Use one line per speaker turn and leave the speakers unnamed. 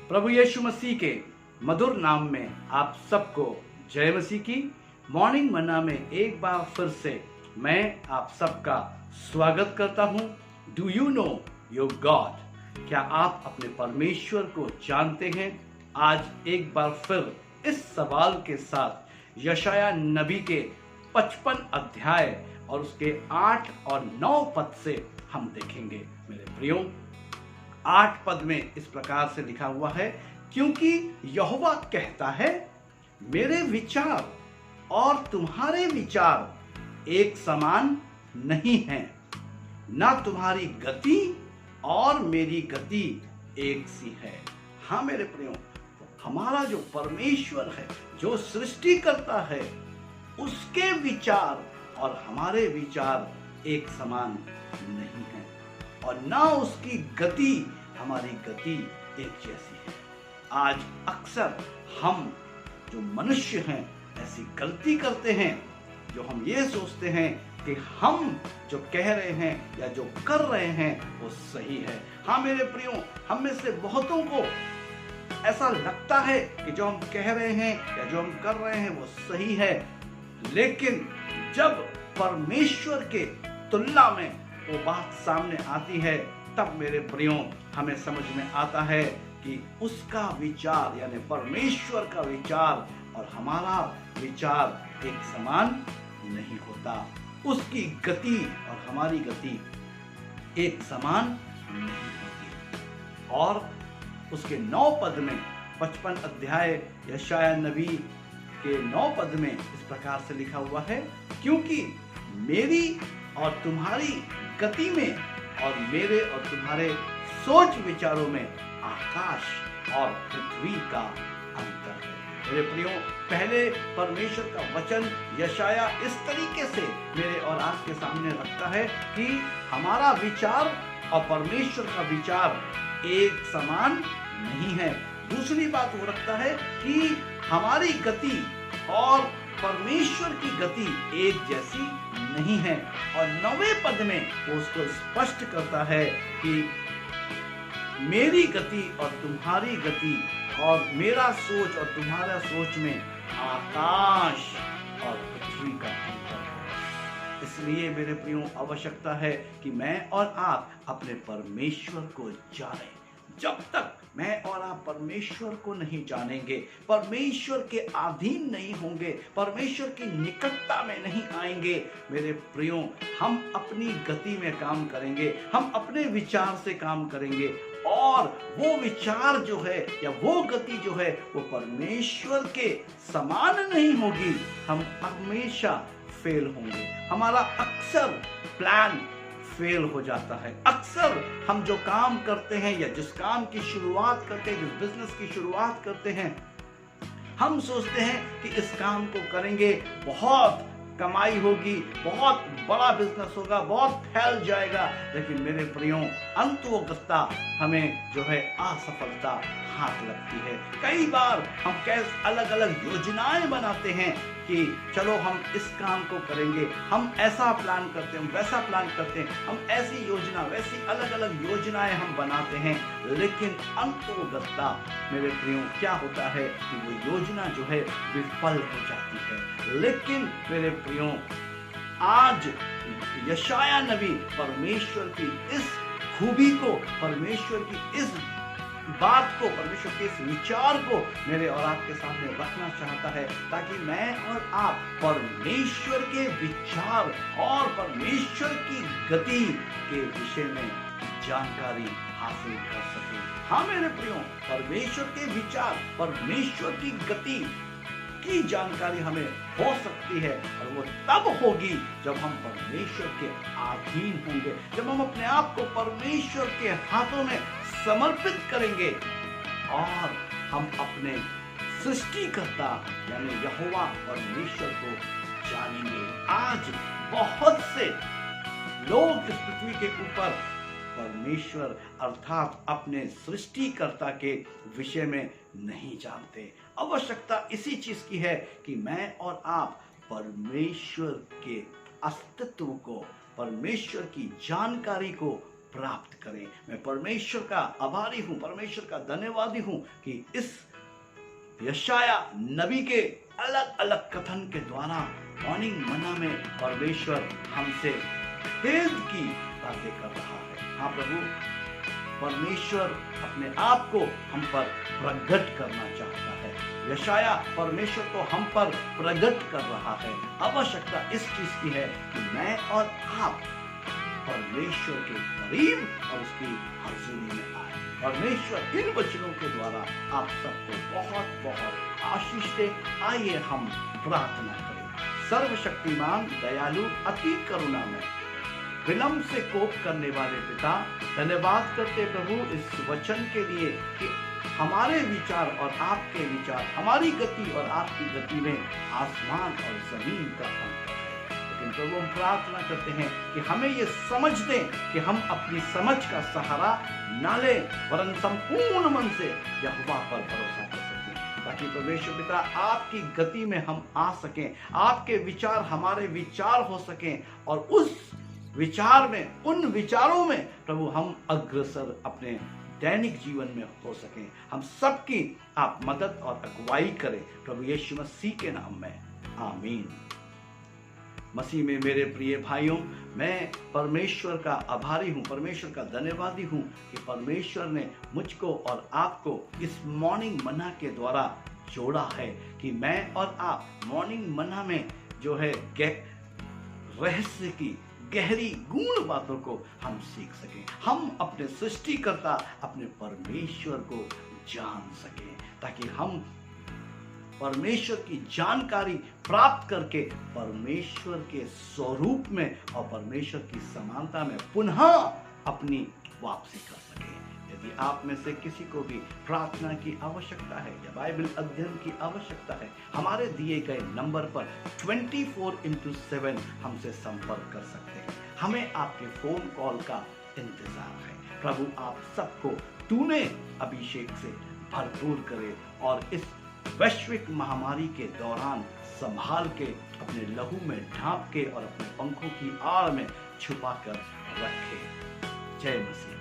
प्रभु यीशु मसीह के मधुर नाम में आप सबको जय मसीह की। मॉर्निंग मन्ना में एक बार फिर से मैं आप सबका स्वागत करता हूं। Do you know your God? क्या आप अपने परमेश्वर को जानते हैं? आज एक बार फिर इस सवाल के साथ यशाया नबी के 55 अध्याय और उसके 8 और 9 पद से हम देखेंगे। मेरे प्रियो, 8 पद में इस प्रकार से लिखा हुआ है, क्योंकि यहोवा कहता है, मेरे विचार और तुम्हारे विचार एक समान नहीं हैं, ना तुम्हारी गति और मेरी गति एक सी है। हाँ मेरे प्रियो, हमारा जो परमेश्वर है, जो सृष्टि करता है, उसके विचार और हमारे विचार एक समान नहीं है और ना उसकी गति हमारी गति एक जैसी है। आज अक्सर हम जो मनुष्य हैं ऐसी गलती करते हैं जो हम ये सोचते हैं कि हम जो कह रहे हैं या जो कर रहे हैं वो सही है। हाँ मेरे प्रियो, हम में से बहुतों को ऐसा लगता है कि जो हम कह रहे हैं या जो हम कर रहे हैं वो सही है, लेकिन जब परमेश्वर के तुलना में वो बात सामने आती है तब मेरे प्रियो हमें समझ में आता है कि उसका विचार यानी परमेश्वर का विचार और हमारा विचार एक समान नहीं होता। उसकी गति और हमारी गति एक समान नहीं होती। और उसके 9 पद में 55 अध्याय यशाया नबी के 9 पद में इस प्रकार से लिखा हुआ है, क्योंकि मेरी और तुम्हारी गति में और मेरे और तुम्हारे सोच विचारों में आकाश और पृथ्वी का अंतर है। मेरे प्रियो, पहले परमेश्वर का वचन यशाया इस तरीके से मेरे और आपके सामने रखता है कि हमारा विचार और परमेश्वर का विचार एक समान नहीं है। दूसरी बात वो रखता है कि हमारी गति और परमेश्वर की गति एक जैसी नहीं है। और 9वें पद में वो उसको स्पष्ट करता है कि मेरी गति और तुम्हारी गति और मेरा सोच और तुम्हारा सोच में आकाश और पृथ्वी का अंतर है। इसलिए मेरे प्रियो, आवश्यकता है कि मैं और आप अपने परमेश्वर को जानें। जब तक मैं और आप परमेश्वर को नहीं जानेंगे, परमेश्वर के अधीन नहीं होंगे, परमेश्वर की निकटता में नहीं आएंगे, मेरे प्रियो, हम अपनी गति में काम करेंगे, हम अपने विचार से काम करेंगे और वो विचार जो है या वो गति जो है वो परमेश्वर के समान नहीं होगी। हम हमेशा फेल होंगे। हमारा अक्सर प्लान फेल हो जाता है। अक्सर हम जो काम करते हैं या जिस काम की शुरुआत करते हैं, जिस बिजनेस की शुरुआत करते हैं, हम सोचते हैं कि इस काम को करेंगे, बहुत कमाई होगी, बहुत बड़ा बिजनेस होगा, बहुत फैल जाएगा, लेकिन मेरे प्रियो, अंततोगत्ता हमें जो है असफलता हाथ लगती है। कई बार हम कैसे अलग अलग योजनाएं बनाते हैं कि चलो हम इस काम को करेंगे, हम ऐसा प्लान करते हैं, वैसा प्लान करते हैं, हम ऐसी योजना वैसी अलग अलग योजनाएं हम बनाते हैं, लेकिन अंततोगत्ता मेरे प्रियो क्या होता है कि वो योजना जो है विफल हो जाती है। लेकिन मेरे प्रियो, आज यशाया नबी परमेश्वर की इस खूबी को, परमेश्वर की इस बात को, परमेश्वर के इस विचार को मेरे और आपके सामने रखना चाहता है, ताकि मैं और आप परमेश्वर के विचार और परमेश्वर की गति के विषय में जानकारी हासिल कर सकें। हाँ मेरे प्रियो, परमेश्वर के विचार, परमेश्वर की गति की जानकारी हमें हो सकती है और वो तब होगी जब हम परमेश्वर के अधीन होंगे, जब हम अपने आप को परमेश्वर के हाथों में समर्पित करेंगे और हम अपने सृष्टिकर्ता यानी यहोवा परमेश्वर को जानेंगे। आज बहुत से लोग इस पृथ्वी के ऊपर परमेश्वर अर्थात अपने सृष्टिकर्ता के विषय में नहीं जानते। आवश्यकता इसी चीज की है कि मैं और आप परमेश्वर के अस्तित्व को, परमेश्वर की जानकारी को प्राप्त करें। मैं परमेश्वर का आभारी हूँ, परमेश्वर का धन्यवादी हूँ कि इस यशाया नबी के अलग अलग कथन के द्वारा मॉर्निंग मना में परमेश्वर हमसे भेद की बातें कर रहा है। हाँ प्रभु, परमेश्वर अपने आप को हम पर प्रकट करना चाहता है। यशाया परमेश्वर को हम पर प्रकट कर रहा है। आवश्यकता इस चीज की है कि मैं और आप परमेश्वर के करीब और उसकी हाजिरी में आए। परमेश्वर इन वचनों के द्वारा आप सबको बहुत बहुत आशीष दे। आइए हम प्रार्थना करें। सर्वशक्तिमान, दयालु, अति करुणामय, विलंब से कोप करने वाले पिता, धन्यवाद करते प्रभु इस वचन के लिए कि हमारे विचार और आपके विचार, हमारी गति और आपकी गति में आसमान और जमीन का अंतर है। लेकिन प्रभु हम प्रार्थना करते हैं कि हमें ये समझ दें कि हम अपनी समझ का सहारा ना लें, वरन संपूर्ण मन से यहोवा पर भरोसा कर सकें, ताकि परमेश्वर पिता आपकी गति में हम आ सकें, आपके विचार हमारे विचार हो सकें और उस विचार में, उन विचारों में प्रभु हम अग्रसर अपने दैनिक जीवन में हो सकें। हम सबकी आप मदद और अगुवाई करें प्रभु यीशु मसीह के नाम में, आमीन। मसीह में मेरे प्रिय भाइयों, मैं परमेश्वर का आभारी हूँ, परमेश्वर का धन्यवादी हूँ कि परमेश्वर ने मुझको और आपको इस मॉर्निंग मन्ना के द्वारा जोड़ा है कि मैं और आप मॉर्निंग मन्ना में जो है रहस्य की गहरी गूढ़ बातों को हम सीख सकें, हम अपने सृष्टिकर्ता अपने परमेश्वर को जान सकें, ताकि हम परमेश्वर की जानकारी प्राप्त करके परमेश्वर के स्वरूप में और परमेश्वर की समानता में पुनः अपनी वापसी कर सकें। यदि आप में से किसी को भी प्रार्थना की आवश्यकता है या बाइबल अध्ययन की आवश्यकता है, हमारे दिए गए नंबर पर 24/7 हमसे संपर्क कर सकते हैं। हमें आपके फोन कॉल का इंतजार है। प्रभु आप सबको तूने अभिषेक से भरपूर करे और इस वैश्विक महामारी के दौरान संभाल के अपने लहू में ढांप के और अपने पंखों की आड़ में छुपा कर रखे। जय मसीह।